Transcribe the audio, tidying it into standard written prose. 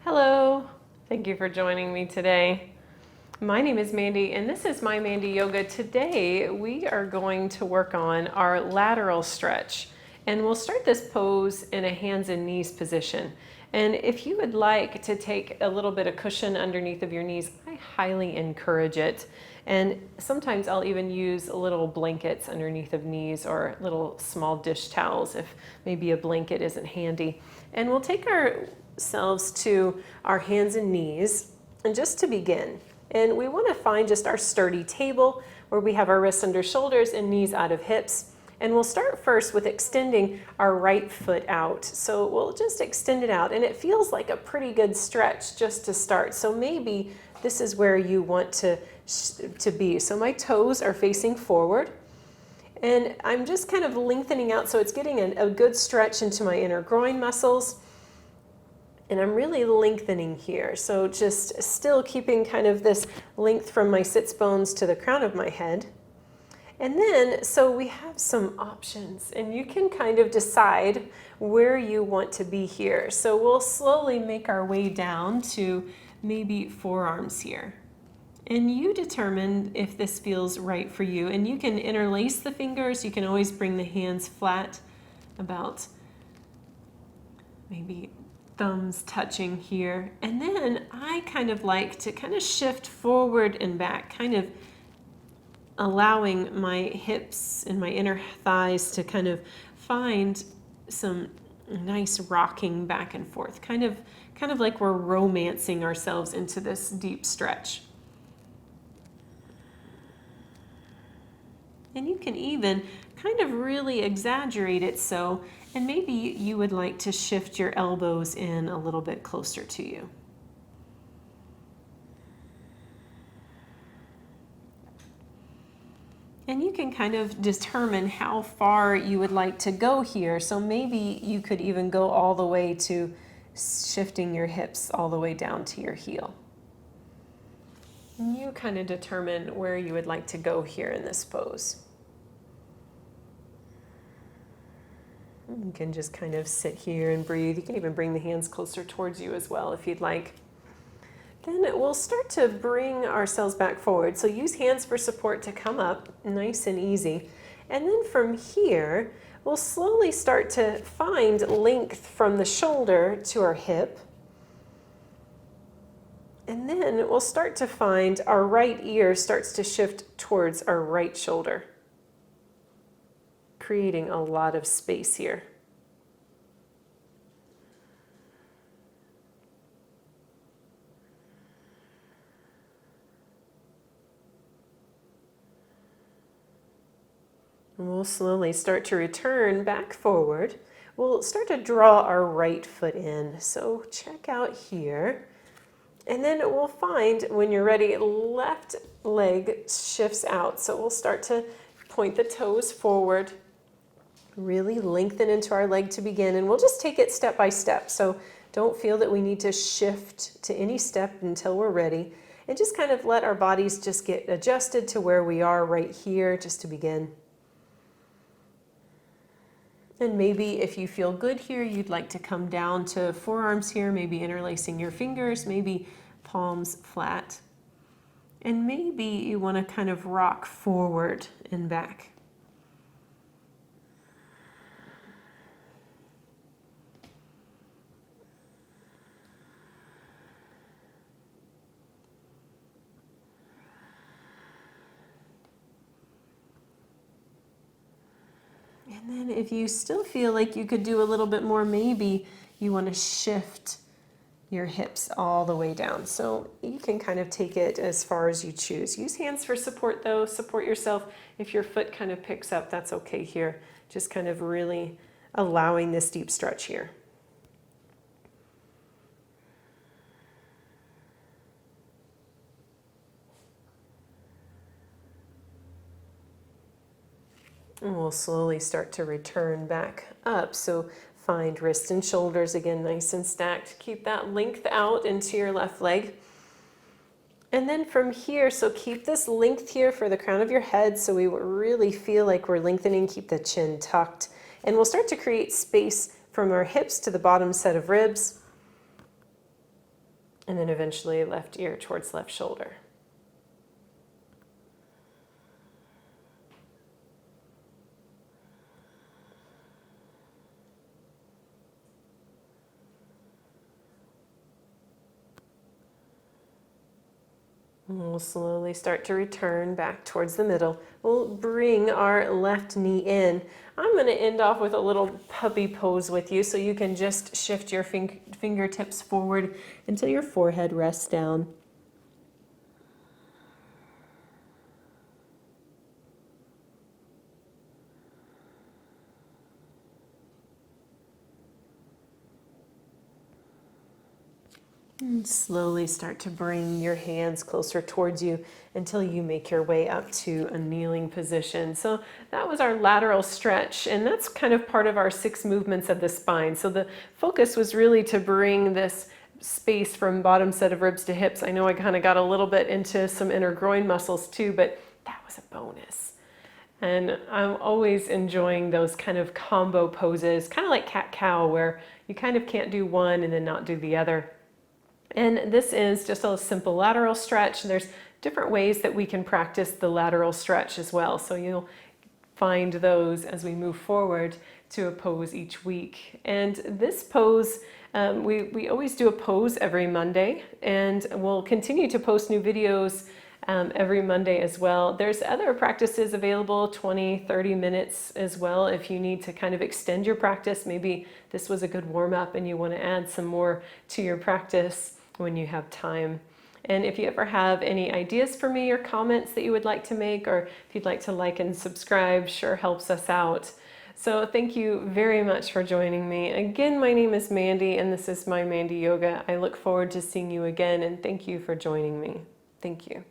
Hello, thank you for joining me today. My name is Mandy and this is My Mandy Yoga. Today we are going to work on our lateral stretch, and we'll start this pose in a hands and knees position. And if you would like to take a little bit of cushion underneath of your knees, I highly encourage it. And sometimes I'll even use little blankets underneath of knees or little small dish towels if maybe a blanket isn't handy. And we'll take ourselves to our hands and knees, and just to begin. And we want to find just our sturdy table where we have our wrists under shoulders and knees out of hips. And we'll start first with extending our right foot out. So we'll just extend it out, and it feels like a pretty good stretch just to start. So maybe this is where you want to be. So my toes are facing forward, and I'm just kind of lengthening out so it's getting a good stretch into my inner groin muscles. And I'm really lengthening here. So just still keeping kind of this length from my sits bones to the crown of my head. And then, so we have some options, and you can kind of decide where you want to be here. So we'll slowly make our way down to maybe forearms here. And you determine if this feels right for you. And you can interlace the fingers. You can always bring the hands flat, about maybe thumbs touching here. And then I kind of like to kind of shift forward and back, kind of allowing my hips and my inner thighs to kind of find some nice rocking back and forth, kind of like we're romancing ourselves into this deep stretch. And you can even kind of really exaggerate it so, and maybe you would like to shift your elbows in a little bit closer to you. And you can kind of determine how far you would like to go here. So maybe you could even go all the way to shifting your hips all the way down to your heel. And you kind of determine where you would like to go here in this pose. You can just kind of sit here and breathe. You can even bring the hands closer towards you as well if you'd like. Then we'll start to bring ourselves back forward. So use hands for support to come up, nice and easy. And then from here, we'll slowly start to find length from the shoulder to our hip. And then we'll start to find our right ear starts to shift towards our right shoulder, creating a lot of space here. And we'll slowly start to return back forward. We'll start to draw our right foot in. So check out here. And then we'll find, when you're ready, left leg shifts out. So we'll start to point the toes forward, really lengthen into our leg to begin. And we'll just take it step by step. So don't feel that we need to shift to any step until we're ready. And just kind of let our bodies just get adjusted to where we are right here, just to begin. And maybe if you feel good here, you'd like to come down to forearms here, maybe interlacing your fingers, maybe palms flat. And maybe you want to kind of rock forward and back. And then if you still feel like you could do a little bit more, maybe you want to shift your hips all the way down. So you can kind of take it as far as you choose. Use hands for support though. Support yourself. If your foot kind of picks up, that's okay here. Just kind of really allowing this deep stretch here. And we'll slowly start to return back up. So find wrists and shoulders again nice and stacked. Keep that length out into your left leg. And then from here, so keep this length here for the crown of your head so we really feel like we're lengthening. Keep the chin tucked. And we'll start to create space from our hips to the bottom set of ribs. And then eventually left ear towards left shoulder. And we'll slowly start to return back towards the middle. We'll bring our left knee in. I'm going to end off with a little puppy pose with you, so you can just shift your fingertips forward until your forehead rests down. And slowly start to bring your hands closer towards you until you make your way up to a kneeling position. So that was our lateral stretch, and that's kind of part of our 6 movements of the spine. So the focus was really to bring this space from bottom set of ribs to hips. I know I kind of got a little bit into some inner groin muscles too, but that was a bonus. And I'm always enjoying those kind of combo poses, kind of like cat-cow, where you kind of can't do one and then not do the other. And this is just a simple lateral stretch. There's different ways that we can practice the lateral stretch as well. So you'll find those as we move forward to a pose each week. And this pose, we always do a pose every Monday, and we'll continue to post new videos every Monday as well. There's other practices available, 20, 30 minutes as well, if you need to kind of extend your practice. Maybe this was a good warm-up and you want to add some more to your practice when you have time. And if you ever have any ideas for me or comments that you would like to make, or if you'd like to like and subscribe, sure helps us out. So thank you very much for joining me. Again, my name is Mandy, and this is My Mandy Yoga. I look forward to seeing you again, and thank you for joining me. Thank you.